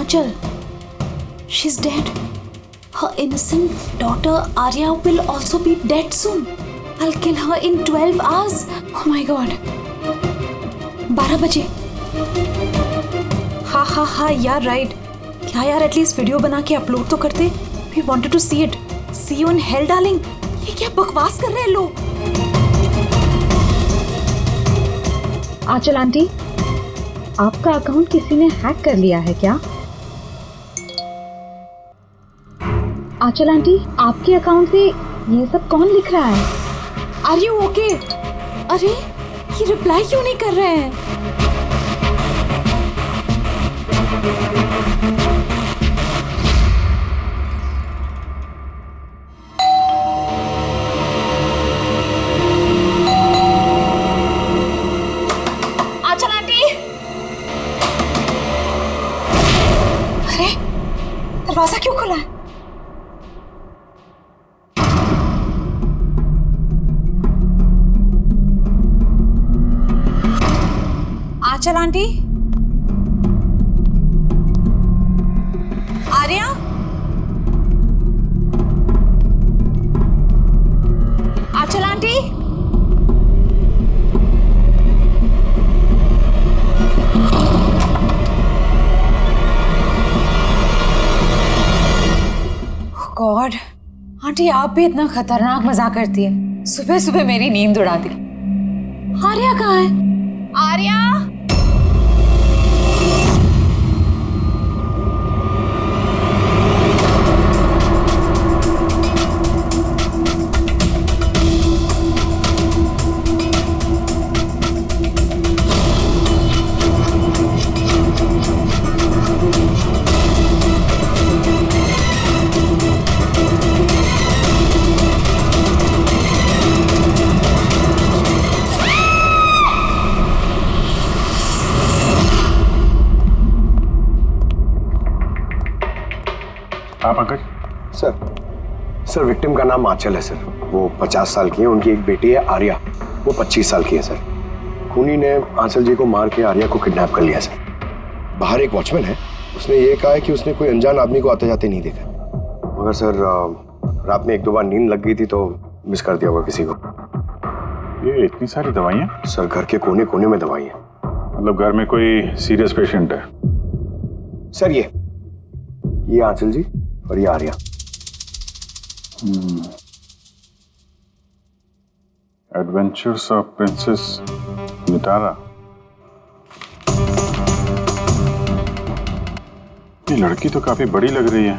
Aanchal. She's dead. Her innocent daughter Arya will also be dead soon. I'll kill her in 12 hours. Oh my God. 12 बजे. हाँ यार right. क्या यार at least video बना के upload तो करते. We wanted to see it. See you in hell darling. ये क्या बकवास कर रहे हैं लोग. आंचल आंटी, आपका अकाउंट किसी ने हैक कर लिया है क्या? आंचल आंटी, आपके अकाउंट से ये सब कौन लिख रहा है? Are you okay? अरे ये रिप्लाई क्यों नहीं कर रहे हैं? आंचल आंटी, अरे दरवाजा क्यों खुला है? आंचल आंटी, आर्या, आंचल आंटी, गॉड, आंटी आप भी इतना खतरनाक मजाक करती है. सुबह सुबह मेरी नींद उड़ा दी. आर्या कहाँ है? आर्या, आप अंकल? सर विक्टिम का नाम आंचल है सर. वो 50 साल की है. उनकी एक बेटी है आर्या, वो 25 साल की है सर. खूनी ने आंचल जी को मार के आर्या को किडनैप कर लिया सर. बाहर एक वॉचमैन है, उसने ये कहा है कि उसने कोई अनजान आदमी को आते जाते नहीं देखा. मगर सर रात में 1-2 बार नींद लग गई थी तो मिस कर दिया होगा किसी को. ये इतनी सारी दवाइयाँ? सर घर के कोने कोने में दवाई है. मतलब घर में कोई सीरियस पेशेंट है? सर ये आंचल जी और ये Arya. Adventures of princess Nitara. ये लड़की तो काफी बड़ी लग रही है.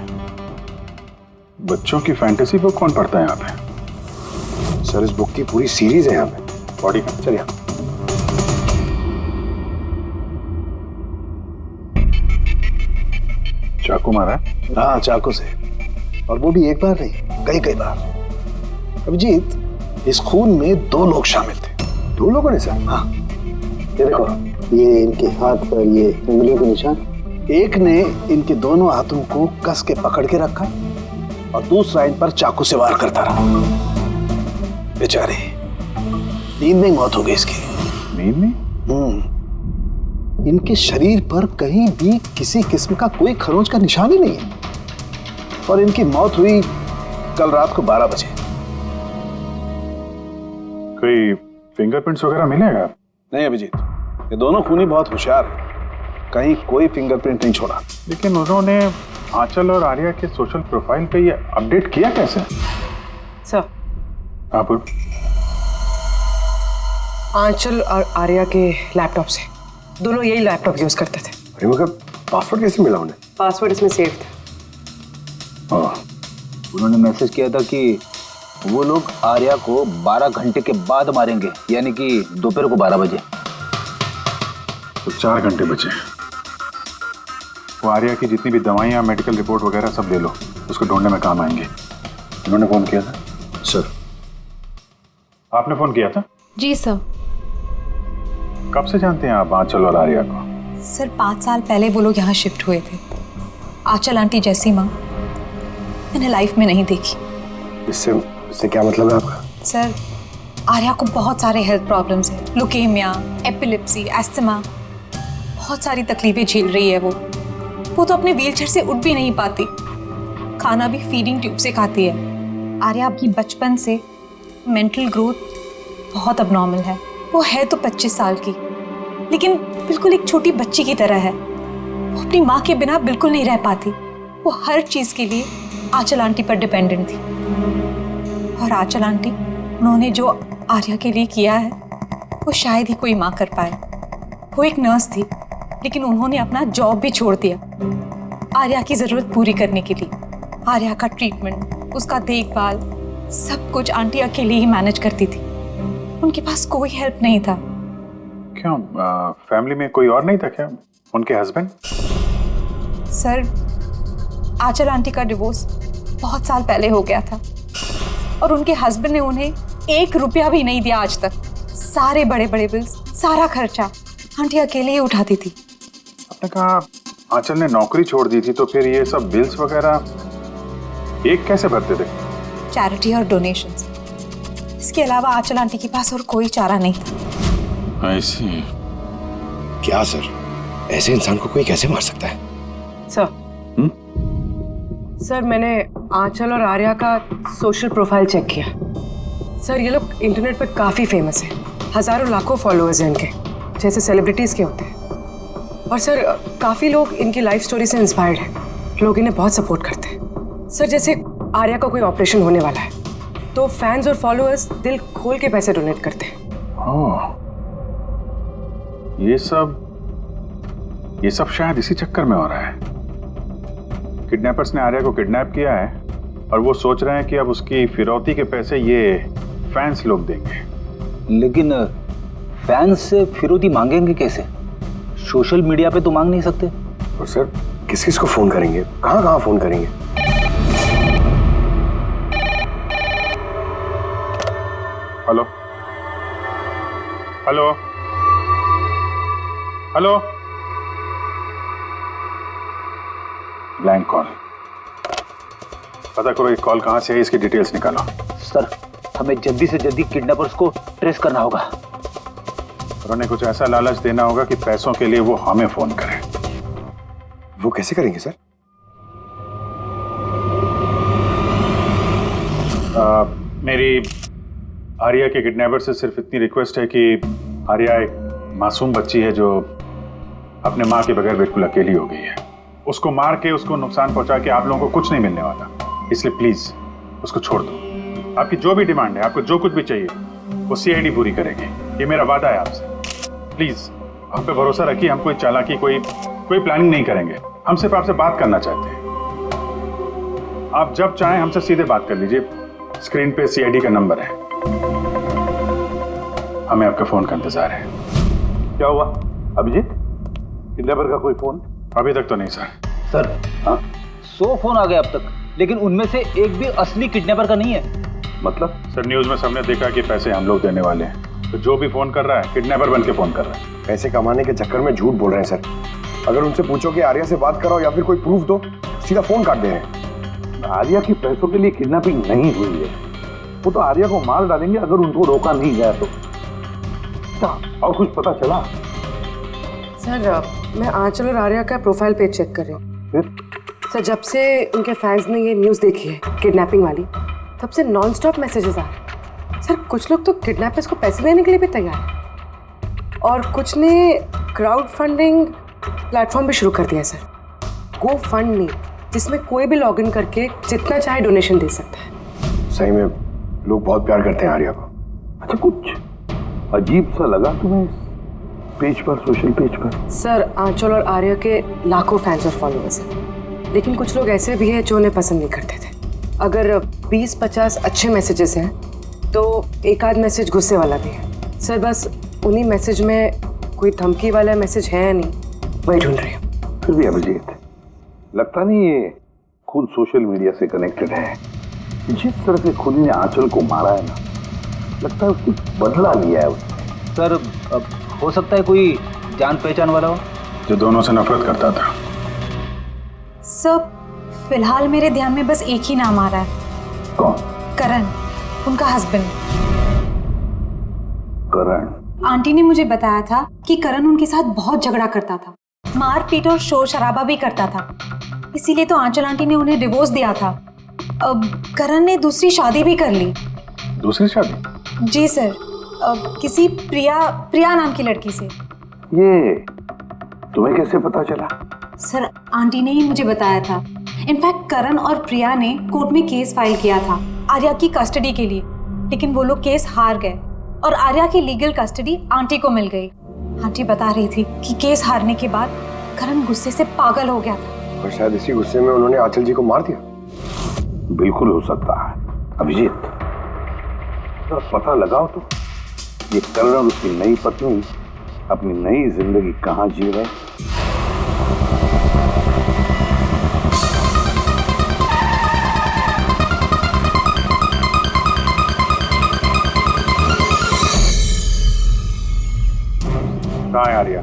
बच्चों की फैंटेसी बुक कौन पढ़ता है यहाँ पे? सर इस बुक की पूरी सीरीज है यहाँ पे. बॉडी का? सर यहाँ चाकू मारा है? हाँ चाकू से, और वो भी एक बार नहीं, कई बार. अभिजीत, इस खून में 2 लोग शामिल थे. 2 लोगों ने सर? हाँ, ये देखो, ये इनके हाथ पर ये उंगलियों के निशान. एक ने इनके दोनों हाथों को कस के पकड़ के रखा और दूसरा इन पर चाकू से वार करता रहा. बेचारे, नींद में मौत हो गई इसकी. नींद में? इनके शरीर पर कहीं भी किसी किस्म का कोई खरोंच का निशान ही नहीं है. और इनकी मौत हुई कल रात को 12 बजे. कोई फिंगरप्रिंट्स वगैरह मिलेगा? नहीं अभिजीत, ये दोनों खूनी बहुत होशियार हैं. कहीं कोई फिंगरप्रिंट नहीं छोड़ा. लेकिन उन्होंने आंचल और आर्या के सोशल प्रोफाइल पे ये अपडेट किया कैसे? सर, आप आंचल और आर्या के लैपटॉप से. दोनों यही लैपटॉप यूज करते थे. अरे मगर पासवर्ड कैसे मिला उन्हें? पासवर्ड इसमें सेव था. उन्होंने मैसेज किया था कि वो लोग आर्या को 12 घंटे के बाद मारेंगे, यानी कि दोपहर को 12 बजे. तो 4 घंटे बचे. वो आर्या की जितनी भी दवाइयाँ, मेडिकल रिपोर्ट वगैरह सब ले लो, उसको ढूंढने में काम आएंगे. उन्होंने फोन किया था? सर. आपने फोन किया था? जी सर. कब से जानते हैं आप आंचल और आर्या को? सर 5 साल पहले वो लोग यहाँ शिफ्ट हुए थे. आंचल आंटी जैसी माँ मैंने लाइफ में नहीं देखी. इससे क्या मतलब है आपका? सर आर्या को बहुत सारे हेल्थ प्रॉब्लम्स हैं. लुकेमिया, एपिलेप्सी, एस्थमा, बहुत सारी तकलीफें झेल रही है वो. वो तो अपने व्हीलचेयर से उठ भी नहीं पाती, खाना भी फीडिंग ट्यूब से खाती है। आर्या की बचपन से मेंटल ग्रोथ बहुत अबनॉर्मल है। वो है तो 25 साल की, लेकिन बिल्कुल एक छोटी बच्ची की तरह है। वो अपनी माँ के बिना बिल्कुल नहीं रह पाती। वो हर चीज़ के लिए आंचल आंटी पर डिपेंडेंट थी। और आंचल आंटी, उन्होंने जो आर्या के लिए किया है वो शायद ही कोई माँ कर पाए। वो एक नर्स थी, लेकिन उन्होंने अपना जॉब भी छोड़ दिया आर्या की ज़रूरत पूरी करने के लिए। आर्या का ट्रीटमेंट, उसका देखभाल, सब कुछ आंटी अकेले ही मैनेज करती थी। उनके पास कोई हेल्प नहीं था। क्यों, फैमिली में कोई और नहीं था क्या? उनके हस्बैंड? सर, आंचल आंटी का डिवोर्स बहुत साल पहले हो गया था और उनके हस्बैंड ने उन्हें 1 रुपया भी नहीं दिया आज तक। सारे बड़े बड़े बिल्स, सारा खर्चा आंटी अकेले ही उठाती थी। आपने कहा आंचल ने नौकरी छोड़ दी थी, तो फिर ये सब बिल्स वगैरह एक कैसे भरते थे? चैरिटी और डोनेशंस, इसके अलावा आंचल आंटी के पास और कोई चारा नहीं था। ऐसी क्या सर, ऐसे इंसान को कोई कैसे मार सकता है? सर, मैंने आंचल और आर्या का सोशल प्रोफाइल चेक किया। सर, ये लोग इंटरनेट पर काफ़ी फेमस हैं। हज़ारों लाखों फॉलोअर्स हैं इनके, जैसे सेलिब्रिटीज़ के होते हैं। और सर, काफ़ी लोग इनकी लाइफ स्टोरी से इंस्पायर्ड हैं। लोग इन्हें बहुत सपोर्ट करते हैं। सर, जैसे आर्या का कोई ऑपरेशन होने वाला है तो फैंस और फॉलोअर्स दिल खोल के पैसे डोनेट करते हैं। ये सब शायद इसी चक्कर में हो रहा है। किडनैपर्स ने आर्या को किडनैप किया है और वो सोच रहे हैं कि अब उसकी फिरौती के पैसे ये फैंस लोग देंगे। लेकिन फैंस से फिरौती मांगेंगे कैसे? सोशल मीडिया पे तो मांग नहीं सकते। और सर, किस किस को फोन करेंगे, कहाँ कहाँ फोन करेंगे? Hello hello hello, blank call. पता करो ये कॉल कहां से है, इसकी डिटेल्स निकालो। सर, हमें जल्दी से जल्दी किडनैपर्स को ट्रेस करना होगा। और उन्हें कुछ ऐसा लालच देना होगा कि पैसों के लिए वो हमें फोन करें। वो कैसे करेंगे सर? मेरी आर्या के किडनैपर से सिर्फ इतनी रिक्वेस्ट है कि आर्या एक मासूम बच्ची है जो अपने माँ के बगैर बिल्कुल अकेली हो गई है। उसको मार के, उसको नुकसान पहुंचा के आप लोगों को कुछ नहीं मिलने वाला, इसलिए प्लीज उसको छोड़ दो। आपकी जो भी डिमांड है, आपको जो कुछ भी चाहिए, वो सीआईडी पूरी करेगी। ये मेरा वादा है आपसे। प्लीज आप पे भरोसा रखिए। हम कोई चालाकी, कोई प्लानिंग नहीं करेंगे। हम सिर्फ आपसे बात करना चाहते हैं। आप जब चाहें हमसे सीधे बात कर लीजिए। स्क्रीन पे सीआईडी का नंबर है। हमें आपका फोन का इंतजार है। क्या हुआ अभिजीत? किडनैपर का कोई फोन? अभी तक तो नहीं सर। सर, 100 फोन आ गए अब तक, लेकिन उनमें से एक भी असली किडनैपर का नहीं है। मतलब? सर, न्यूज में सबने देखा कि पैसे हम लोग देने वाले हैं, तो जो भी फोन कर रहा है किडनैपर बन के फोन कर रहा है। पैसे कमाने के चक्कर में झूठ बोल रहे हैं सर। अगर उनसे पूछो कि आर्या से बात कराओ या फिर कोई प्रूफ दो, सीधा फोन काट दे रहे हैं। आर्या की पैसों के लिए किडनैपिंग नहीं हुई है। वो तो आर्या को मार डालेंगे अगर उनको रोका नहीं गया तो। और कुछ पता चला? सर, मैं आंचल और आर्या का प्रोफाइल पेज चेक कर रही हूँ। फिर? सर, जब से उनके फैंस ने ये न्यूज़ देखी है किडनैपिंग वाली, तब से नॉन स्टॉप मैसेजेस आ रहे हैं। सर, कुछ लोग तो किडनैपर्स को पैसे देने के लिए भी तैयार हैं और कुछ ने क्राउड फंडिंग प्लेटफॉर्म भी शुरू कर दिया है सर, गो फंड मी, जिसमें कोई भी लॉगिन करके जितना चाहे डोनेशन दे सकता है। सही में लोग बहुत प्यार करते हैं आर्या को। अच्छा, कुछ अजीब सा लगा तुम्हें इस पेज पर, सोशल पेज पर? सर, आंचल और आर्या के लाखों फैंस और फॉलोअर्स हैं, लेकिन कुछ लोग ऐसे भी हैं जो उन्हें पसंद नहीं करते थे। अगर 20-50 अच्छे मैसेजेस हैं तो एक आध मैसेज गुस्से वाला भी है। सर, बस उन्हीं मैसेज में कोई धमकी वाला मैसेज है या नहीं, वही ढूंढ रही हूँ। फिर भी अभिजीत, लगता नहीं ये खुद सोशल मीडिया से कनेक्टेड है। जिस तरह से खुद ने आंचल को मारा है ना, लगता है उसकी बदला लिया है उसने। सर, हो सकता है कोई जान पहचान वाला हो जो दोनों से नफरत करता था। सर, फिलहाल मेरे ध्यान में बस एक ही नाम आ रहा है। कौन? करण, उनका हस्बैंड। करण? आंटी ने मुझे बताया था कि करण उनके साथ बहुत झगड़ा करता था। मारपीट और शोर शराबा भी करता था। इसीलिए तो आंचल आंटी ने उन्हें डिवोर्स दिया था। अब करण ने दूसरी शादी भी कर ली। दूसरी शादी? जी सर, किसी प्रिया नाम की लड़की से। ये तुम्हें कैसे पता चला? सर, आंटी ने ही मुझे बताया था। इनफैक्ट करण और प्रिया ने कोर्ट में केस फाइल किया था आर्या की कस्टडी के लिए, लेकिन वो लोग केस हार गए और आर्या की लीगल कस्टडी आंटी को मिल गई। आंटी बता रही थी कि केस हारने के बाद करण गुस्से से पागल हो गया था और शायद इसी गुस्से में उन्होंने आंचल जी को मार दिया। बिल्कुल हो सकता है। अभिजीत, जरा पता लगाओ तो ये करण और उसकी नई पत्नी अपनी नई जिंदगी कहाँ जी रहे। कहाँ है आर्या?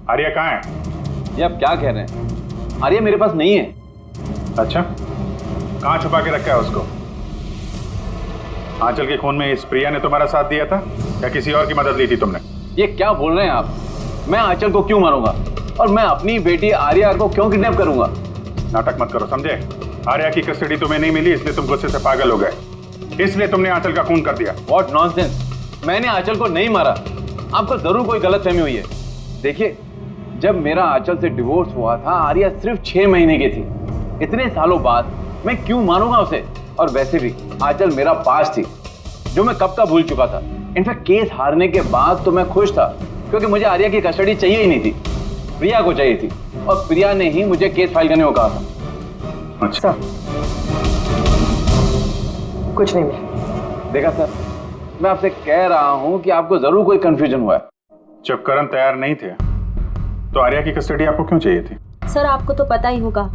आर्या कहाँ है? ये आप क्या कह रहे हैं? आर्या मेरे पास नहीं है। अच्छा, कहाँ छुपा के रखा है उसको? आंचल के खून में इस प्रिया ने तुम्हारा साथ दिया था या किसी और की मदद ली थी तुमने? ये क्या बोल रहे हैं आप? मैं आंचल को क्यों मारूंगा और मैं अपनी बेटी आर्या को क्यों किडनैप करूंगा? नाटक मत करो, समझे? आर्या की कस्टडी तुम्हें नहीं मिली इसलिए तुम गुस्से से पागल हो गए, इसलिए तुमने आंचल का खून कर दिया। What nonsense! मैंने आंचल को नहीं मारा। आपको जरूर कोई गलतफहमी हुई है। देखिए, जब मेरा आंचल से डिवोर्स हुआ था आर्या सिर्फ 6 महीने की थी। इतने सालों बाद मैं क्यों मारूंगा उसे? और वैसे भी आंचल मेरा पास थी जो मैं कब का भूल चुका था। इनफैक्ट केस हारने के बाद तो मैं खुश था क्योंकि मुझे आर्या की कस्टडी चाहिए ही नहीं थी, प्रिया को चाहिए थी और प्रिया ने ही मुझे केस फाइल करने को कहा था। अच्छा, कुछ नहीं मिला। देखा सर, मैं आपसे कह रहा हूं कि आपको जरूर कोई कंफ्यूजन हुआ है। जब करण तैयार नहीं थे तो आर्या की कस्टडी आपको क्यों चाहिए थी? सर, आपको तो पता ही होगा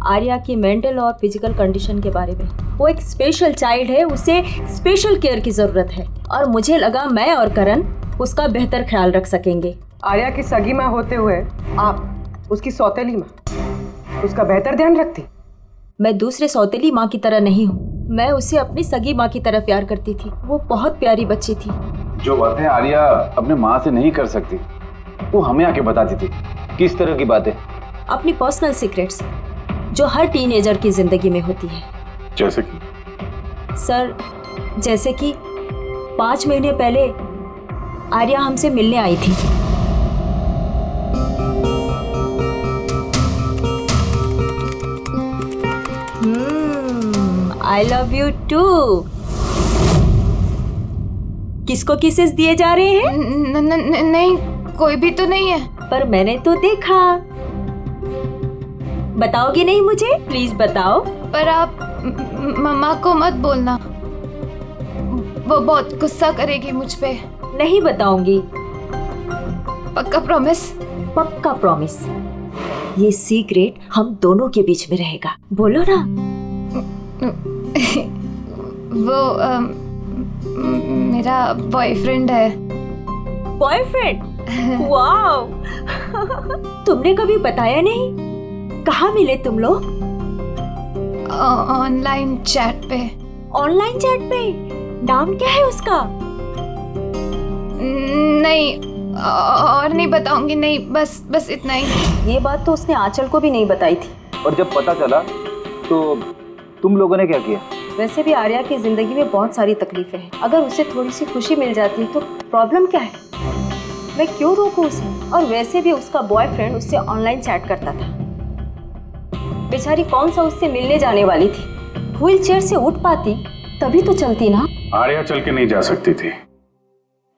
आर्या की मेंटल और फिजिकल कंडीशन के बारे में। वो एक स्पेशल चाइल्ड है, उसे स्पेशल केयर की जरूरत है और मुझे लगा मैं और करण उसका बेहतर ख्याल रख सकेंगे। आर्या की सगी माँ होते हुए आप उसकी सौतेली माँ, उसका बेहतर ध्यान रखती? मैं दूसरे सौतेली माँ की तरह नहीं हूँ, मैं उसे अपनी सगी माँ की तरह प्यार करती थी। वो बहुत प्यारी बच्ची थी। जो बातें आर्या अपने माँ से नहीं कर सकती वो हमें आके बताती थी। किस तरह की बातें? अपनी पर्सनल सीक्रेट्स जो हर टीनेजर की जिंदगी में होती है। जैसे कि? सर, जैसे कि 5 महीने पहले आर्या हमसे मिलने आई थी। I love you too. किसको किसेस दिए जा रहे हैं? नहीं, कोई भी तो नहीं है। पर मैंने तो देखा। बताओगे नहीं मुझे? प्लीज बताओ। पर आप मम्मा को मत बोलना, वो बहुत गुस्सा करेगी मुझ पे। नहीं बताऊंगी। पक्का प्रॉमिस? पक्का प्रॉमिस। ये सीक्रेट हम दोनों के बीच में रहेगा। बोलो ना। वो मेरा बॉयफ्रेंड है। बॉयफ्रेंड? वाओ। तुमने कभी बताया नहीं। कहाँ मिले तुम लोग? ऑनलाइन चैट पे। ऑनलाइन चैट पे? नाम क्या है उसका? नहीं, और नहीं बताऊंगी। नहीं, बस इतना ही। ये बात तो उसने आंचल को भी नहीं बताई थी। और जब पता चला तो तुम लोगों ने क्या किया? वैसे भी आर्या की जिंदगी में बहुत सारी तकलीफें हैं। अगर उसे थोड़ी सी खुशी मिल जाती तो प्रॉब्लम क्या है? मैं क्यों रोकूं उसे? और वैसे भी उसका बॉयफ्रेंड उससे ऑनलाइन चैट करता था। बेचारी कौन सा उससे मिलने जाने वाली थी। व्हील चेयर से उठ पाती तभी तो चलती ना। आर्या चल के नहीं जा सकती थी,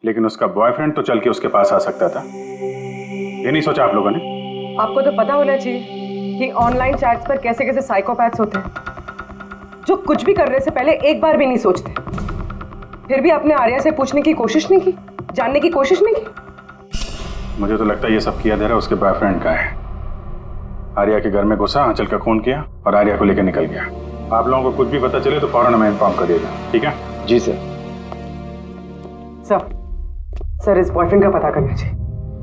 लेकिन उसका बॉयफ्रेंड तो चल के उसके पास आ सकता था। ये नहीं सोचा आप लोगों ने? आपको तो पता होना चाहिए कि ऑनलाइन चैट्स पर कैसे कैसे साइकोपैथ्स होते हैं जो कुछ भी करने से पहले एक बार भी नहीं सोचते। फिर भी आपने आर्या से पूछने की कोशिश नहीं की, जानने की कोशिश नहीं की। मुझे तो लगता है ये सब किया धरा उसके बॉयफ्रेंड का है। आर्या के घर में घुसा, आंचल का खून किया और आर्या को लेकर निकल गया। आप लोगों को कुछ भी पता चले तो फौरन हमें इन्फॉर्म करिएगा, ठीक है? जी सर। सर, इस बॉयफ्रेंड का पता करना चाहिए।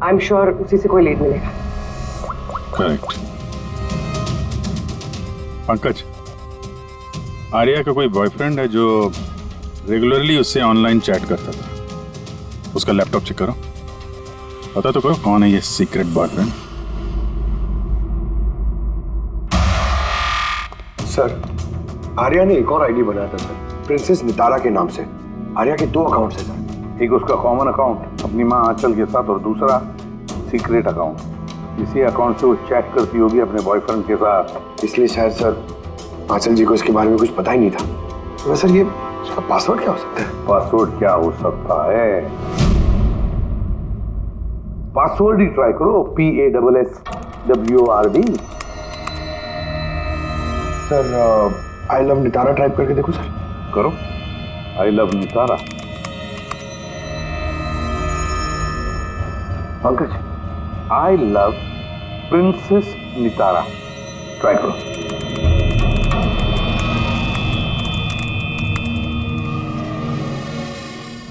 आई एम श्योर उसी से कोई लीड मिलेगा। करेक्ट। पंकज, आर्या का कोई बॉयफ्रेंड है जो रेगुलरली उससे ऑनलाइन चैट करता था। उसका लैपटॉप चेक करो, पता तो करो कौन है ये सीक्रेट बॉयफ्रेंड। सर आर्या ने एक और आईडी बनाया था सर, प्रिंसेस नितारा के नाम से। आर्या के 2 अकाउंट्स हैं सर। एक उसका कॉमन अकाउंट अपनी माँ आंचल के साथ और दूसरा सीक्रेट अकाउंट। इसी अकाउंट से वो चैट करती होगी अपने बॉयफ्रेंड के साथ। इसलिए शायद सर आंचल जी को इसके बारे में कुछ पता ही नहीं था। तो सर ये इसका पासवर्ड क्या हो सकता है? पासवर्ड क्या हो सकता है? पासवर्ड ही ट्राई करो, PASSWORD। Sir I love Nitara type करके देखो सर। करो, I love Nitara. Pankaj, I love princess Nitara, try करो।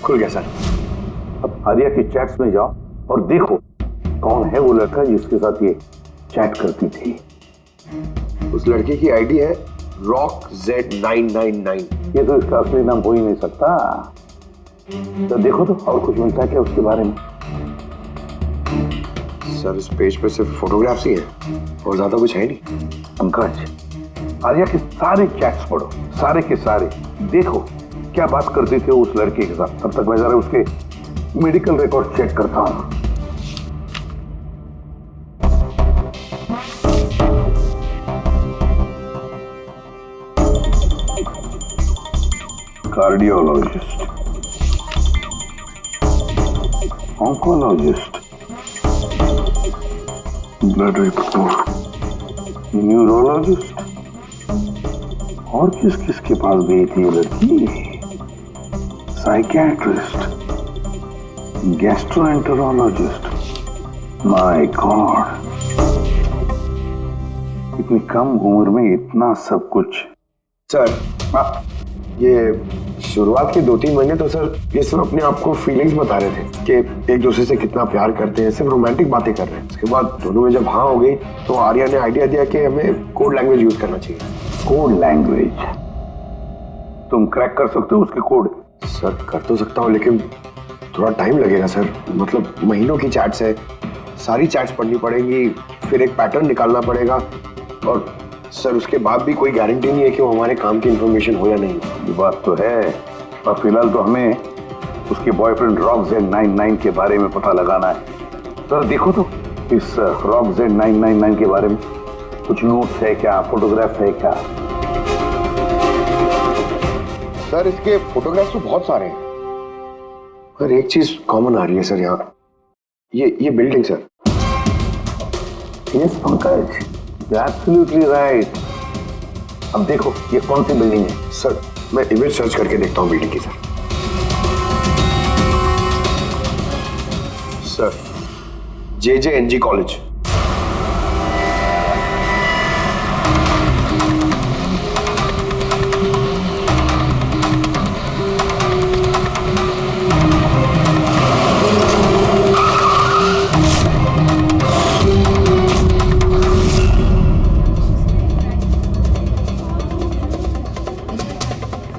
खुल गया सर। अब आर्या के चैट्स में जाओ और देखो कौन है वो लड़का जिसके साथ ये चैट करती थी। उस लड़के की आईडी है रॉक Z999। ये तो इसका असली नाम हो ही नहीं सकता। तो देखो तो और कुछ मिलता है क्या उसके बारे में? सर इस पेज पे सिर्फ फोटोग्राफ्स ही हैं और ज्यादा कुछ है नहीं। पंकज, आर्या के सारे चैट्स पढ़ो, सारे के सारे। देखो क्या बात करते थे उस लड़के के साथ। तब तक मैं जरा उसके मेडिकल रिकॉर्ड चेक करता हूं। Cardiologist, oncologist, blood report, neurologist. और किस किस के पास गई थी ये लड़की? Psychiatrist, gastroenterologist. माय गॉड, इतनी कम उम्र में इतना सब कुछ। सर ये शुरुआत के 2-3 महीने तो सर ये सिर्फ अपने आप को फीलिंग्स बता रहे थे कि एक दूसरे से कितना प्यार करते हैं, सिर्फ रोमांटिक बातें कर रहे हैं। उसके बाद दोनों में जब हाँ हो गई तो आर्या ने आइडिया दिया कि हमें कोड लैंग्वेज यूज करना चाहिए। Code language? तुम क्रैक कर सकते हो उसके कोड? सर कर तो सकता हूँ लेकिन थोड़ा टाइम लगेगा सर। मतलब महीनों की चैट्स है, सारी चैट्स पढ़नी पड़ेंगी, फिर एक पैटर्न निकालना पड़ेगा और सर उसके बाद भी कोई गारंटी नहीं है कि वो हमारे काम की इंफॉर्मेशन हो या नहीं। ये बात तो है, पर फिलहाल तो हमें उसके बॉयफ्रेंड रॉक Z999 के बारे में पता लगाना है। सर देखो तो इस रॉक Z999 के बारे में कुछ नोट्स है क्या, फोटोग्राफ है क्या? सर इसके फोटोग्राफ्स तो बहुत सारे हैं, पर एक चीज कॉमन आ रही है सर यहाँ, ये building sir. Yes Pankaj, absolutely right. अब देखो ये कौन सी बिल्डिंग है? सर मैं इमेज सर्च करके देखता हूँ बिल्डिंग की। Sir JJNG college.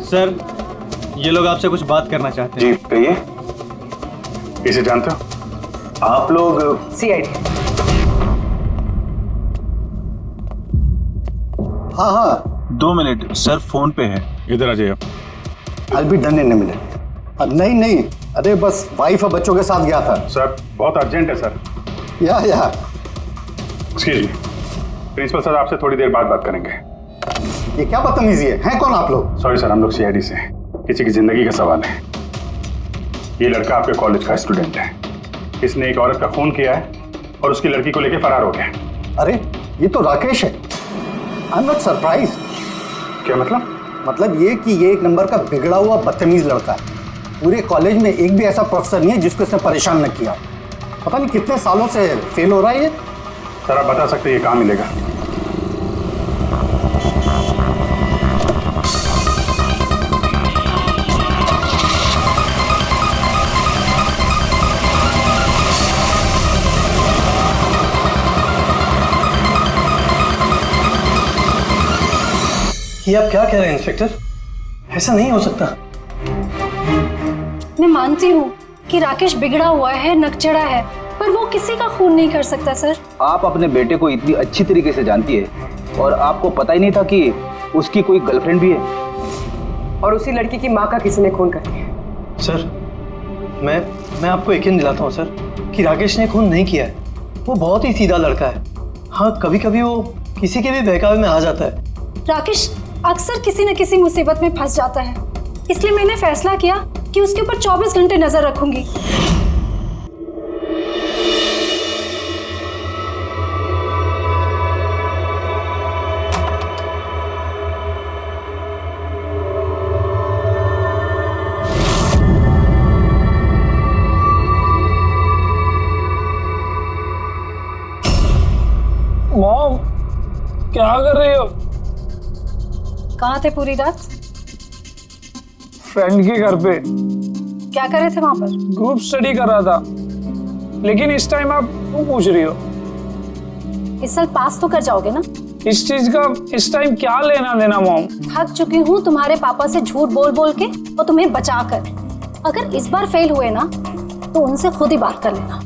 सर ये लोग आपसे कुछ बात करना चाहते हैं। जी कहिए। इसे जानते हो आप लोग? CID। हाँ 2 मिनट सर, फोन पे है। इधर आ जाइए। I'll be done in a minute। नहीं अरे बस वाइफ और बच्चों के साथ गया था। सर बहुत अर्जेंट है सर। या एक्सक्यूज मी, प्रिंसिपल सर आपसे थोड़ी देर बाद बात करेंगे। ये क्या बदतमीजी है? हैं कौन आप लोग? सॉरी सर, हम लोग CID से हैं, किसी की जिंदगी का सवाल है। ये लड़का आपके कॉलेज का स्टूडेंट है, इसने एक औरत का खून किया है और उसकी लड़की को लेकर फरार हो गया। अरे ये तो राकेश है। I am not surprise. क्या मतलब? मतलब ये कि ये एक नंबर का बिगड़ा हुआ बदतमीज लड़का है। पूरे कॉलेज में एक भी ऐसा प्रोफेसर नहीं है जिसको इसने परेशान न किया। पता नहीं कितने सालों से फेल हो रहा है ये। सर आप बता सकते हैं ये कहाँ मिलेगा? ये आप क्या कह रहे हैं इंस्पेक्टर? ऐसा नहीं हो सकता। मैं मानती हूँ कि राकेश बिगड़ा हुआ है, नकचड़ा है, पर वो किसी का खून नहीं कर सकता सर। आप अपने बेटे को इतनी अच्छी तरीके से जानती है और आपको पता ही नहीं था कि उसकी कोई गर्लफ्रेंड भी है? और उसी लड़की की माँ का किसी ने खून कर दिया। सर मैं आपको यकीन दिलाता हूँ सर कि राकेश ने खून नहीं किया है। वो बहुत ही सीधा लड़का है। हाँ, कभी कभी वो किसी के भी बहकावे में आ जाता है। राकेश अक्सर किसी न किसी मुसीबत में फंस जाता है, इसलिए मैंने फैसला किया कि उसके ऊपर 24 घंटे नजर रखूंगी। मॉम, क्या कर रही हो? कहाँ थे पूरी रात? फ्रेंड के घर पे। क्या कर रहे थे वहां पर? ग्रुप स्टडी कर रहा था। लेकिन इस टाइम आप क्यों पूछ रही हो? इस साल पास तो कर जाओगे ना? इस चीज का इस टाइम क्या लेना देना मॉम? थक चुकी हूँ तुम्हारे पापा से झूठ बोल बोल के और तुम्हें बचा कर। अगर इस बार फेल हुए ना तो उनसे खुद ही बात कर लेना।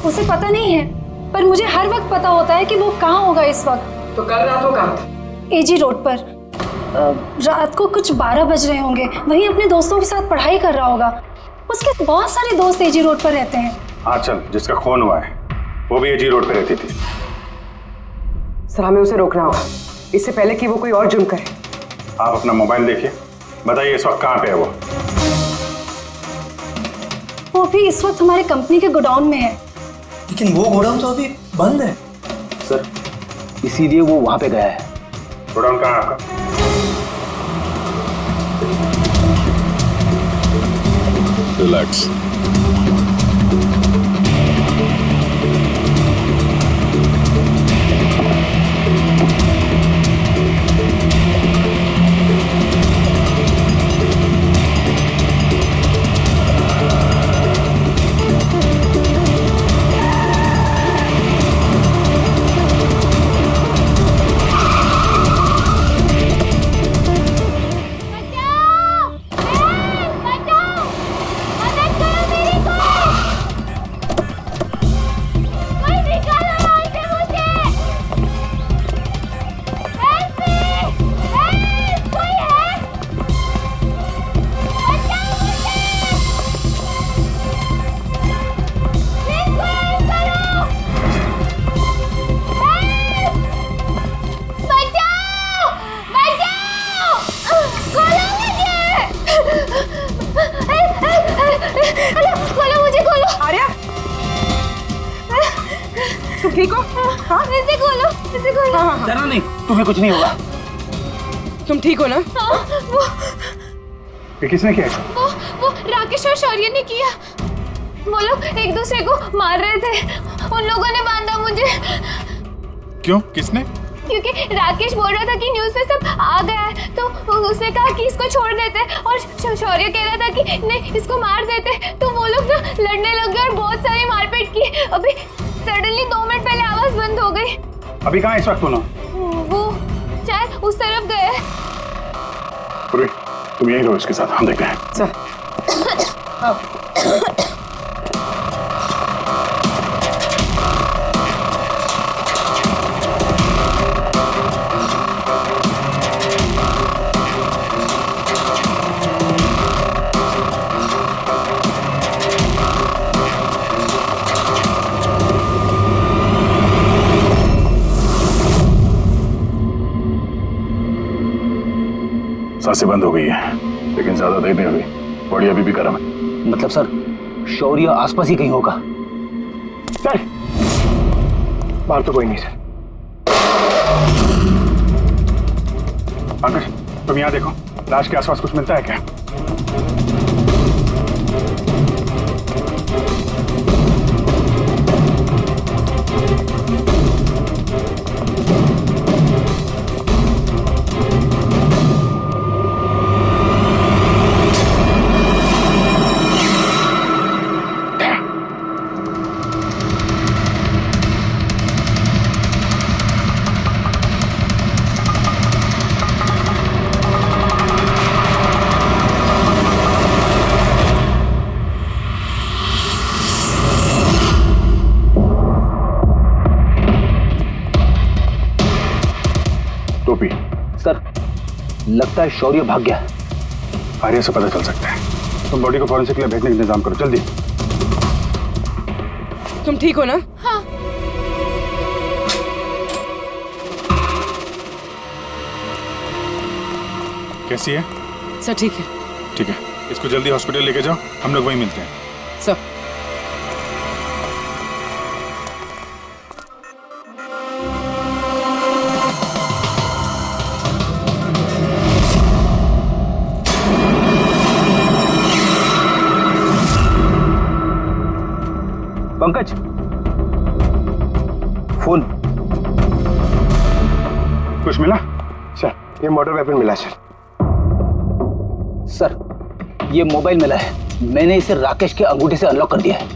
उसे पता नहीं है, पर मुझे हर वक्त पता होता है कि वो कहाँ होगा इस वक्त। तो कल रात वो कहाँ था? एजी रोड पर। रात को कुछ 12 बज रहे होंगे। वहीं अपने दोस्तों के साथ पढ़ाई कर रहा होगा। उसके बहुत सारे दोस्त एजी रोड पर रहते हैं। आंचल जिसका खून हुआ है वो भी एजी रोड पे रहती थी। सर हमें उसे रोकना होगा इससे पहले कि वो कोई और जुर्म करे। आप अपना मोबाइल देखिए, बताइए इस वक्त कहाँ पे है वो? वो भी इस वक्त हमारे कंपनी के गोडाउन में है। लेकिन वो गोडाउन तो अभी बंद है सर, इसीलिए वो वहां पे गया है। गोडाउन कहाँ है आपका? रिलैक्स। ठीक हो? हाँ इसे खोलो, इसे खोलो। हाँ, डरना नहीं, तुम्हें कुछ नहीं होगा। तुम ठीक हो ना? हाँ, वो ये किसने किया? वो राकेश और शौर्य ने किया। वो लोग एक दूसरे को मार रहे थे। उन लोगों ने बांधा मुझे। क्यों? किसने? क्योंकि राकेश बोल रहा था कि न्यूज़ में सब आ गया है, तो उसने कहा कि इसको छोड़ देते, और शौर्य कह रहा था कि नहीं इसको मार देते। तो वो लोग ना लड़ने लग गए और बहुत सारी मारपीट की। अभी सडनली 2 मिनट पहले आवाज बंद हो गई। अभी कहाँ इस वक्त तुम? वो शायद उस तरफ गए। पूर्वी, तुम यहीं रहो इसके साथ, हम देखते हैं। चल। सांसें बंद हो गई है, लेकिन ज्यादा देर नहीं हुई। बॉडी अभी भी गर्म है। मतलब सर, शौर्य आसपास ही कहीं होगा। चल, बाहर तो कोई नहीं सर। पंकज, तुम यहाँ देखो, लाश के आसपास कुछ मिलता है क्या? लगता है शौर्य भाग गया। आर्या से पता चल सकता है। तुम बॉडी को फॉरेंसिक के लिए भेजने का इंतजाम करो जल्दी। तुम ठीक हो ना? हाँ। कैसी है? सर ठीक है। ठीक है, इसको जल्दी हॉस्पिटल लेके जाओ, हम लोग वहीं मिलते हैं। Sir Pankaj, phone. कुछ मिला? सर ये मर्डर वेपन मिला सर। सर ये मोबाइल मिला है, मैंने इसे राकेश के अंगूठे से अनलॉक कर दिया है।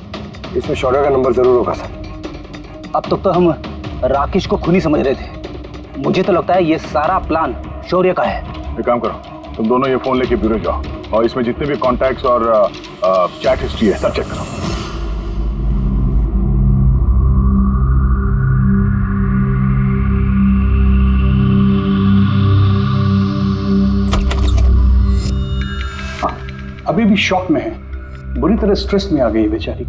इसमें शौर्य का नंबर जरूर होगा सर। अब तक तो हम राकेश को खूनी समझ रहे थे, मुझे तो लगता है ये सारा प्लान शौर्य का है। एक काम करो, तुम दोनों ये फोन लेके ब्यूरो जाओ और इसमें जितने भी कॉन्टैक्ट्स और चैट हिस्ट्री है सब चेक करो। अभी भी शॉक में है, बुरी तरह स्ट्रेस में आ गई है बेचारी।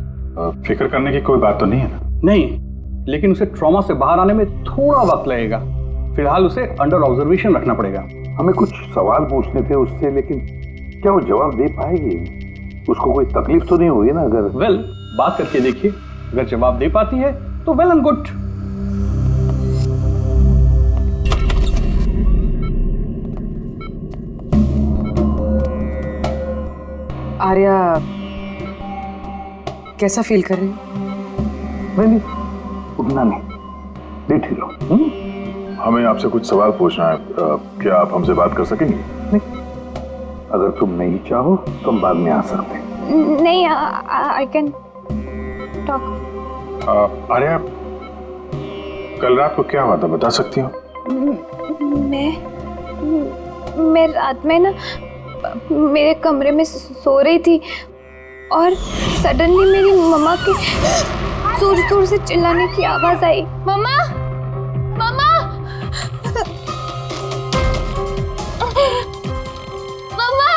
फिक्र करने की कोई बात तो नहीं है ना? नहीं, लेकिन उसे ट्रॉमा से बाहर आने में थोड़ा वक्त लगेगा। फिलहाल उसे अंडर ऑब्जर्वेशन रखना पड़ेगा। हमें कुछ सवाल पूछने थे उससे, लेकिन क्या वो जवाब दे पाएगी? उसको कोई तकलीफ तो नहीं हुई ना? अगर वेल, बात करके देखिए, अगर जवाब दे पाती है तो वेल एंड गुड। आर्या कैसा फील कर रही हो? नहीं, उतना नहीं, लेट ही लो। हमें आपसे कुछ सवाल पूछना है, क्या आप हमसे बात कर सकेंगे? नहीं, अगर तुम नहीं चाहो तो हम बाद में आ सकते हैं। नहीं, आई कैन टॉक। आर्या, कल रात को क्या हुआ था बता सकती हो? मैं रात में ना मेरे कमरे में सो रही थी और सडनली मेरी मम्मा की जोर जोर से चिल्लाने की आवाज आई। मम्मा, मम्मा, मम्मा,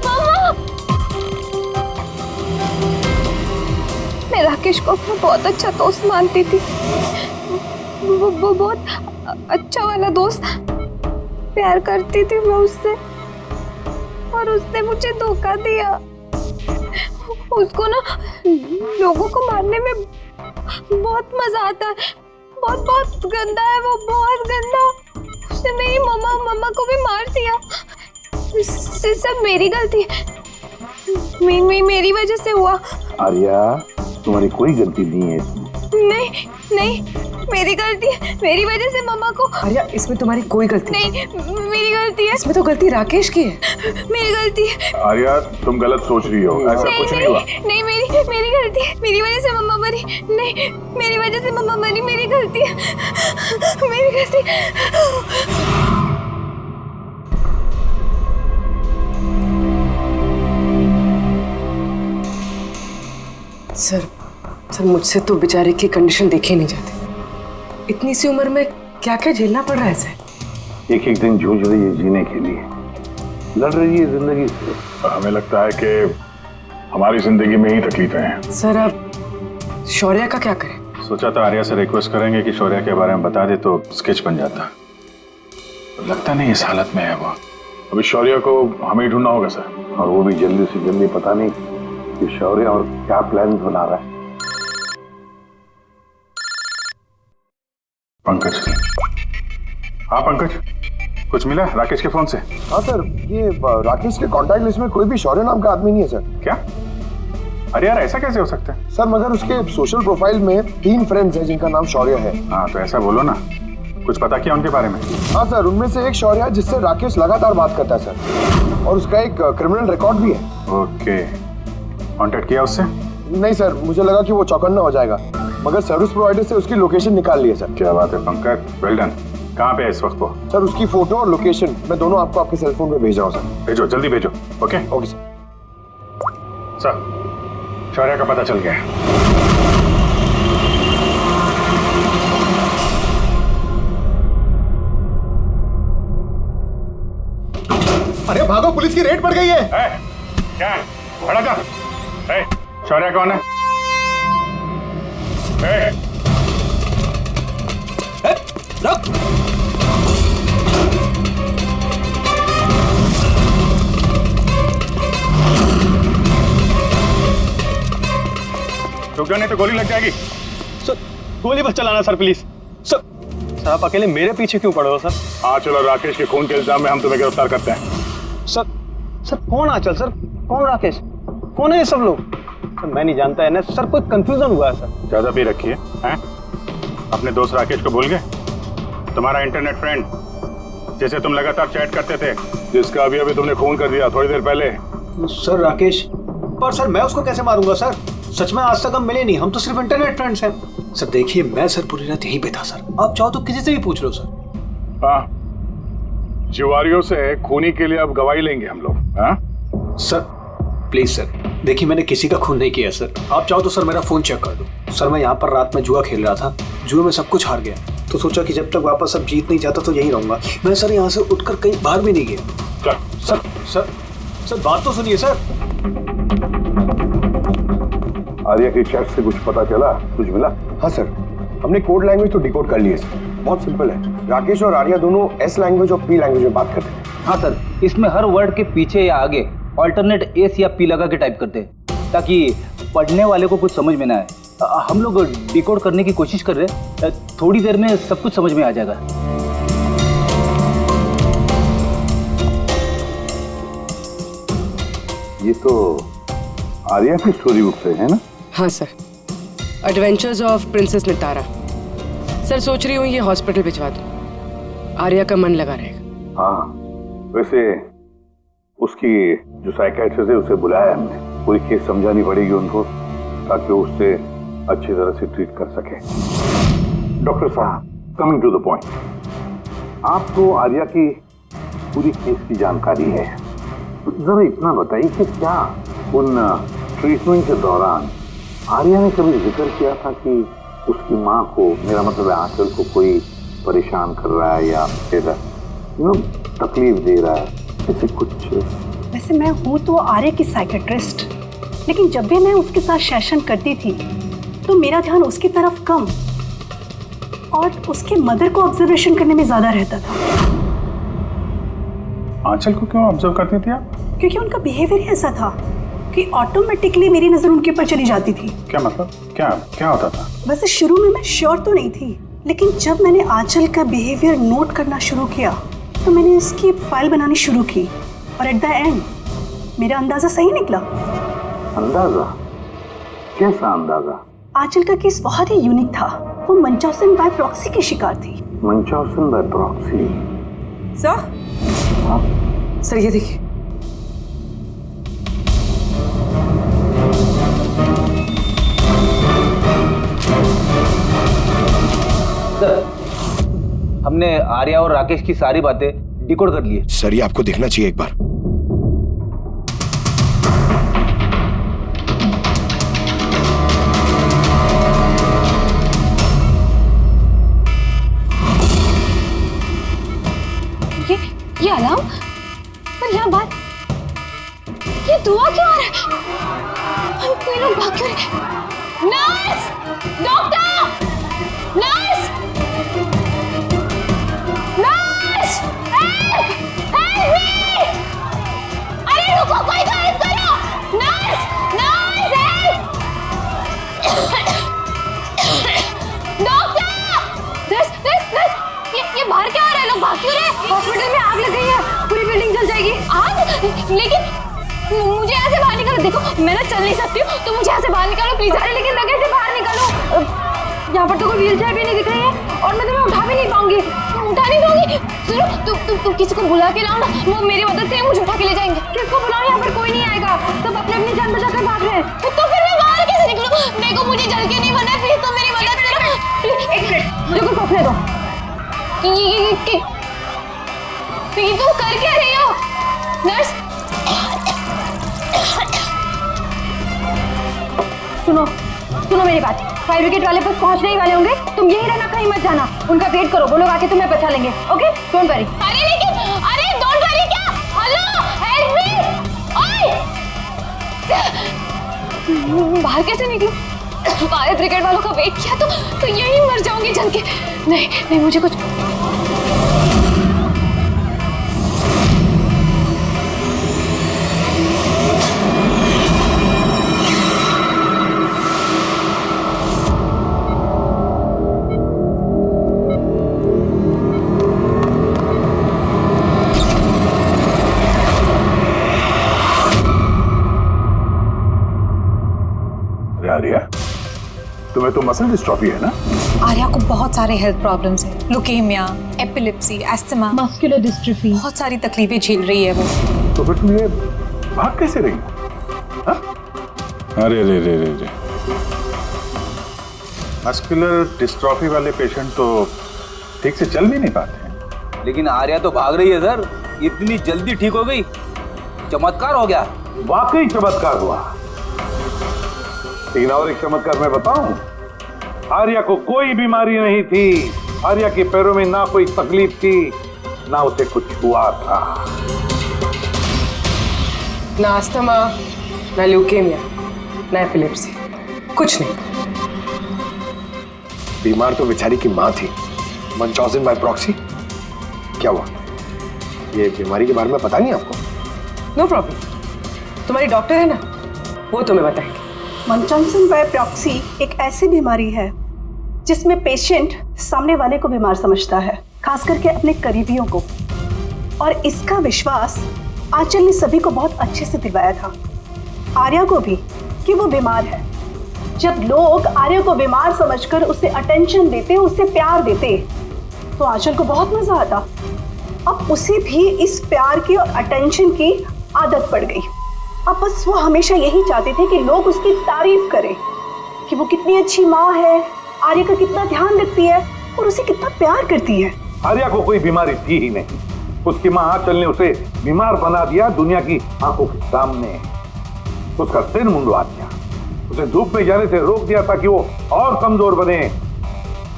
मम्मा। मैं राकेश को अपना बहुत अच्छा दोस्त मानती थी। वो बहुत अच्छा वाला दोस्त, प्यार करती थी मैं उससे, और उसने मुझे धोखा दिया। उसको ना लोगों को मारने में बहुत मजा आता है। बहुत बहुत गंदा है वो, बहुत गंदा। उसने मेरी मम्मा को भी मार दिया। सब मेरी गलती है, मेरी वजह से हुआ। आर्या, तुम्हारी कोई गलती नहीं है। नहीं, मेरी गलती है। मेरी वजह से मम्मा को। आर्या, इसमें तुम्हारी कोई गलती नहीं, मेरी गलती है। इसमें तो गलती राकेश की है। मेरी गलती है। आर्या, तुम गलत सोच रही हो, ऐसा कुछ नहीं हुआ। नहीं, मेरी गलती है। मेरी वजह से मम्मा मरी। नहीं, मेरी वजह से मम्मा मरी। मेरी गलती है, मेरी गलती। सर मुझसे तो बेचारे की कंडीशन देखी नहीं जाती। इतनी सी उम्र में क्या क्या झेलना पड़ रहा है सर। एक एक दिन जूझ रही है जीने के लिए, लड़ रही है जिंदगी से। हमें लगता है कि हमारी जिंदगी में ही तकलीफें हैं। सर अब शौर्य का क्या करें? सोचा था आर्या से रिक्वेस्ट करेंगे कि शौर्य के बारे में बता दे तो स्केच बन जाता। लगता नहीं इस हालत में है वो। अभी शौर्य को हमें ढूंढना होगा सर, और वो भी जल्दी से जल्दी। पता नहीं कि शौर्य और क्या प्लान बना रहा है। पंकज। हाँ पंकज, कुछ मिला राकेश के फोन से? हाँ सर, ये राकेश के कांटेक्ट लिस्ट में कोई भी शौर्य नाम का आदमी नहीं है सर। क्या? अरे यार, ऐसा कैसे हो सकता है? सर मगर उसके सोशल प्रोफाइल में 3 फ्रेंड्स हैं जिनका नाम शौर्य है। हाँ तो ऐसा बोलो ना, कुछ पता किया उनके बारे में? हाँ सर, उनमें से एक शौर्य है जिससे राकेश लगातार बात करता है सर, और उसका एक क्रिमिनल रिकॉर्ड भी है। ओके, कांटेक्ट किया उससे? नहीं सर, मुझे लगा कि वो चौकन्ना हो जाएगा, मगर सर्विस प्रोवाइडर से उसकी लोकेशन निकाल ली है सर। क्या बात है पंकज, वेल डन। कहाँ पे है इस वक्त वो? सर उसकी फोटो और लोकेशन मैं दोनों आपको आपके सेल फोन पे भेज रहा हूँ सर। भेजो, जल्दी भेजो। Okay okay sir. सर, शौर्य का पता चल गया। पुलिस की रेड पड़ गई है। क्या है? खड़ा कर। शौर्य कौन है? रुक। रुक जाओ नहीं तो गोली लग जाएगी। सर गोली मत चलाना सर, प्लीज। सर आप अकेले मेरे पीछे क्यों पड़े हो सर? आंचल और राकेश के खून के इल्जाम में हम तुम्हें गिरफ्तार करते हैं। सर कौन आंचल सर, कौन राकेश, कौन है ये सब लोग? सर मैं नहीं जानता है ना सर, कोई कंफ्यूजन हुआ है सर। ज्यादा पी रखी है? अपने दोस्त राकेश को भूल गए? तुम्हारा इंटरनेट फ्रेंड जैसे तुम लगातार चैट करते थे, जिसका अभी अभी तुमने खून कर दिया थोड़ी देर पहले। सर राकेश, पर सर मैं उसको कैसे मारूंगा सर? सच में आज तक हम मिले नहीं, हम तो सिर्फ इंटरनेट फ्रेंड्स हैं। सर देखिए मैं सर पूरी रात यहीं पे था सर, आप चाहो तो किसी से भी पूछ लो सर। हाँ, जुआरियों से खूनी के लिए अब गवाही लेंगे हम लोग। हाँ सर प्लीज सर, देखिए मैंने किसी का खून नहीं किया सर। आप चाहो तो सर मेरा फोन चेक कर दो। सर मैं यहाँ पर रात में जुआ खेल रहा था, जुए में सब कुछ हार गया, तो सोचा कि जब तक वापस अब जीत नहीं जाता तो यहीं रहूंगा मैं। सर यहाँ से उठकर कहीं बाहर भी नहीं गया। सर सर सर बात तो सुनिए सर। आर्या की चैट से कुछ पता चला, कुछ मिला? हाँ सर, हमने कोड लैंग्वेज तो डिकोड कर लिए सर। बहुत सिंपल है, राकेश और आर्या दोनों एस लैंग्वेज और पी लैंग्वेज में बात करते हैं। हाँ सर, इसमें हर वर्ड के पीछे या आगे ऑल्टरनेट एस या पी लगा के टाइप करते हैं ताकि पढ़ने वाले को कुछ समझ में ना आए। हम लोग डिकोड करने की कोशिश कर रहे हैं, थोड़ी देर में सब कुछ समझ में आ जाएगा। ये तो आर्या की स्टोरी बुक से है ना? हाँ sir, adventures of princess Nitara. Sir सोच रही हूँ ये हॉस्पिटल भिजवा दूँ, आर्या का मन लगा रहेगा। हाँ, वैसे उसकी जो साइकियाट्रिस्ट है उसे बुलाया हमने, पूरी केस समझानी पड़ेगी उनको ताकि वो उससे अच्छी तरह से ट्रीट कर सके। डॉक्टर साहब, कमिंग टू द पॉइंट, आपको आर्या की पूरी केस की जानकारी है, जरा इतना बताइए कि क्या उन ट्रीटमेंट के दौरान आर्या ने कभी जिक्र किया था कि उसकी माँ को, मेरा मतलब है आंचल को, कोई परेशान कर रहा है या फिर तकलीफ दे रहा है, ऐसे कुछ? वैसे मैं हूँ तो आर्या की साइकेट्रिस्ट, लेकिन जब भी मैं उसके साथ सेशन करती थी तो मेरा ध्यान उसकी तरफ कम और उसके मदर को ऑब्जर्वेशन करने में ज्यादा रहता था। आंचल को क्यों ऑब्जर्व करती थी आप? क्योंकि उनका बिहेवियर ऐसा था कि ऑटोमेटिकली मेरी नजर उनके ऊपर चली जाती थी। क्या मतलब? क्या होता था? वैसे शुरू में मैं श्योर तो नहीं थी, लेकिन जब मैंने आंचल का बिहेवियर नोट करना शुरू किया तो मैंने इसकी फाइल बनानी शुरू की और एट द एंड मेरा अंदाजा सही निकला। अंदाजा? कैसा अंदाजा? आंचल का केस बहुत ही यूनिक था। वो मंचाउसन बाय प्रॉक्सी की शिकार थी। मंचाउसन बाय प्रॉक्सी? सर ये देखिए, हमने आर्या और राकेश की सारी बातें डिकोड कर ली है। सर ये आपको देखना चाहिए एक बार। ये अलार्म, पर यहाँ बात, ये दुआ क्यों आ रहा है? कोई लोग भाग क्यों रहे? Nurse! Doctor! Nurse! Nurse! Help! Help me! अरे रुको, कोई तो हेल्प करो! Nurse! Nurse help! Doctor! Nurse! ये बाहर क्या आ रहे हैं? लोग भाग क्यों रहे हैं? हॉस्पिटल में आग लग गई है, पूरी बिल्डिंग जल जाएगी। आग? लेकिन मुझे यहाँ से बाहर निकालो। देखो मैं ना चल नहीं सकती हूँ, तो मुझे यहाँ से बाहर निकालो प्लीज। अरे लेकिन मैं कैसे बाहर निकालूं? यहाँ पर तो कोई व्हील चेयर भी नहीं दिख रही है और मैं तुम्हें उठा भी नहीं पाऊंगी। उठा नहीं पाऊंगी? सुनो, तुम किसी को बुला के लाओ ना, वो मेरी मदद से मुझे उठा के ले जाएंगे। किसको बुलाओ? यहाँ पर कोई नहीं आएगा, सब अपने अपनी जान बचा कर भाग रहे हैं। तो फिर मैं बाहर कैसे निकलूं? देखो मुझे जल के नहीं बना, प्लीज तुम मेरी मदद करो। एक मिनट, देखो सोचने दो। ये तुम कर क्या रही हो? नर्स सुनो मेरी बात, फायर ब्रिगेड वाले बस पहुंचने ही वाले होंगे, तुम यही रहना, कहीं मत जाना, उनका वेट करो, वो लोग आके तुम्हें बचा लेंगे। Okay, don't worry. अरे लेकिन, अरे डोंट वरी क्या? हेलो, हेल्प बाहर कैसे निकलूं? फायर ब्रिगेड वालों का वेट किया तो यहीं मर जाऊंगी जल के। नहीं नहीं, मुझे कुछ आर्या, तुम्हें तो मसल डिस्ट्रॉफी है ना? आर्या को बहुत सारे हेल्थ प्रॉब्लम्स हैं, leukaemia, epilepsy, asthma, muscular dystrophy, बहुत सारी तकलीफें झेल रही है वो। तो फिर तुम ये भाग कैसे रही? अरे रे रे रे रे, मस्कुलर डिस्ट्रॉफी वाले पेशेंट तो ठीक से चल भी नहीं पाते हैं। लेकिन आर्या तो भाग रही है सर, इतनी जल्दी ठीक हो गई, चमत्कार हो गया। वाकई चमत्कार हुआ। लेकिन और एक चमत्कार मैं बताऊं, आर्या को कोई बीमारी नहीं थी। आर्या के पैरों में ना कोई तकलीफ थी, ना उसे कुछ हुआ था। ना अस्थमा, ना ल्यूकेमिया, ना एपिलेप्सी, कुछ नहीं। बीमार तो बेचारी की माँ थी, मंचॉजिन बाय प्रॉक्सी। क्या हुआ? ये बीमारी के बारे में पता नहीं आपको? नो प्रॉब्लम, तुम्हारी डॉक्टर है ना, वो तुम्हें बताएंगे। मंचॉन्सन बाय प्रॉक्सी एक ऐसी बीमारी है जिसमें पेशेंट सामने वाले को बीमार समझता है, खास करके अपने करीबियों को। और इसका विश्वास आंचल ने सभी को बहुत अच्छे से दिलवाया था, आर्या को भी, कि वो बीमार है। जब लोग आर्या को बीमार समझकर उसे अटेंशन देते, उसे प्यार देते, तो आंचल को बहुत मजा आता। अब उसे भी इस प्यार की और अटेंशन की आदत पड़ गई। अब बस वो हमेशा यही चाहते थे कि लोग उसकी तारीफ करें कि वो कितनी अच्छी माँ है, आर्या का कितना ध्यान रखती है और उसे कितना प्यार करती है। आर्या को कोई बीमारी थी ही नहीं। उसकी माँ आंचल ने उसे बीमार बना दिया दुनिया की आंखों के सामने। उसका सिर मुंडवा दिया, उसे धूप में जाने से रोक दिया ताकि वो और कमजोर बने।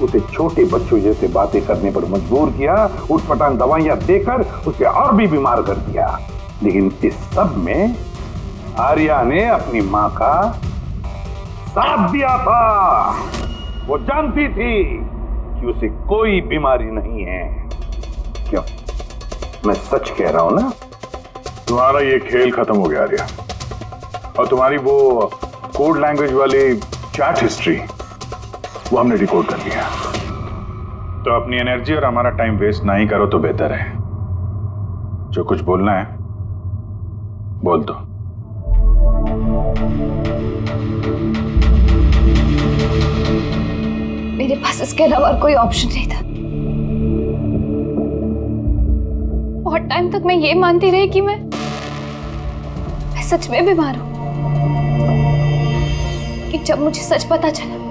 उसे छोटे बच्चों जैसे बातें करने पर मजबूर किया, उठपटांग दवाइयां देकर उसे और भी बीमार कर दिया। लेकिन इस सब में आर्या ने अपनी माँ का साथ दिया था। वो जानती थी कि उसे कोई बीमारी नहीं है। क्यों? मैं सच कह रहा हूं ना? तुम्हारा ये खेल खत्म हो गया आर्या, और तुम्हारी वो कोड लैंग्वेज वाली चैट हिस्ट्री वो हमने डिकोड कर लिया। तो अपनी एनर्जी और हमारा टाइम वेस्ट ना ही करो तो बेहतर है। जो कुछ बोलना है बोल दो। मेरे पास इसके अलावा और कोई ऑप्शन नहीं था। बहुत टाइम तक मैं ये मानती रही कि मैं सच में बीमार हूं, कि जब मुझे सच पता चला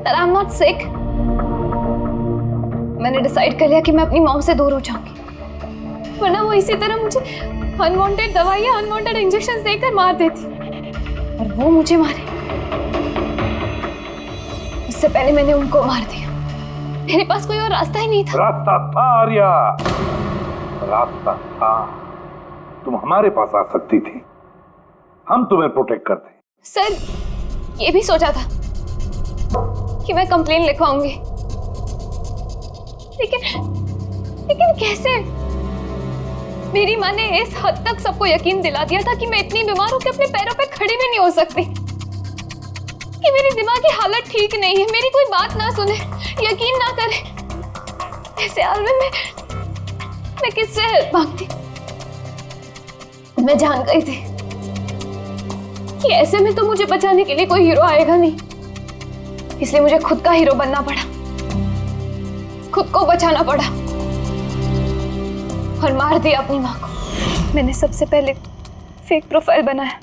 that I'm not sick, मैंने डिसाइड कर लिया कि मैं अपनी मॉम से दूर हो जाऊंगी, वरना वो इसी तरह मुझे अनवांटेड दवाइयां, अनवांटेड इंजेक्शंस देकर मार देती। और वो मुझे मारे इससे पहले मैंने उनको मार दिया। मेरे पास कोई और रास्ता ही नहीं था। रास्ता था आर्या, रास्ता था। तुम हमारे पास आ सकती थी, हम तुम्हें प्रोटेक्ट करते। सर, ये भी सोचा था कि मैं कंप्लेन लिखवाऊंगी, लेकिन कैसे? मेरी माँ ने इस हद तक सबको यकीन दिला दिया था कि मैं इतनी बीमार हूं कि अपने पैरों पे खड़ी भी नहीं हो सकती, कि मेरी दिमागी हालत ठीक नहीं है, मेरी कोई बात ना सुने, यकीन ना करे। ऐसे हाल में मैं किससे हेल्प मांगती? मैं जान गई थी कि ऐसे में तो मुझे बचाने के लिए कोई हीरो आएगा नहीं, इसलिए मुझे खुद का हीरो बनना पड़ा, खुद को बचाना पड़ा और मार दिया अपनी माँ को। मैंने सबसे पहले फेक प्रोफाइल बनाया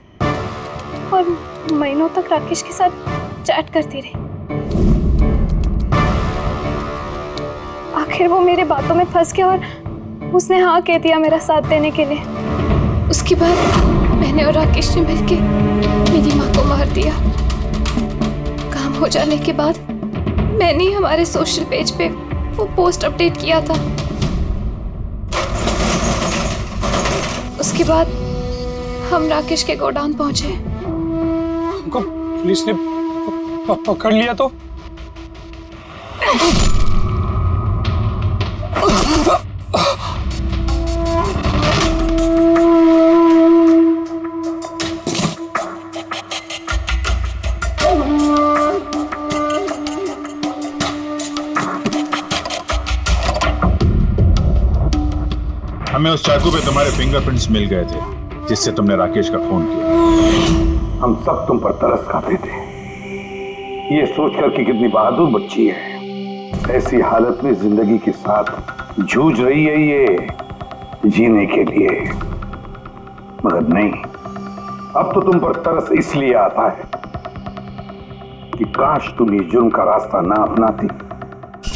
और महीनों तक राकेश के साथ चैट करती रही। आखिर वो मेरे बातों में फंस गया और उसने हाँ कह दिया मेरा साथ देने के लिए। उसके बाद मैंने और राकेश ने मिलकर मेरी माँ को मार दिया। काम हो जाने के बाद मैंने ही हमारे सोशल पेज पे वो पोस्ट अपडेट किया था। उसके बाद हम राकेश के गोडाउन पहुंचे। हमको पुलिस ने पकड़ लिया तो? हमें उस चाकू पे तुम्हारे फिंगरप्रिंट्स मिल गए थे जिससे तुमने राकेश का खून किया। हम सब तुम पर तरस खाते थे, ये सोचकर कि कितनी बहादुर बच्ची है, ऐसी हालत में जिंदगी के साथ जूझ रही है ये जीने के लिए। मगर नहीं, अब तो तुम पर तरस इसलिए आता है कि काश तुम ये जुर्म का रास्ता ना अपनाती,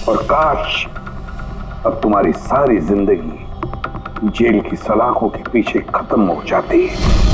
और काश अब तुम्हारी सारी जिंदगी जेल की सलाखों के पीछे खत्म हो जाती है।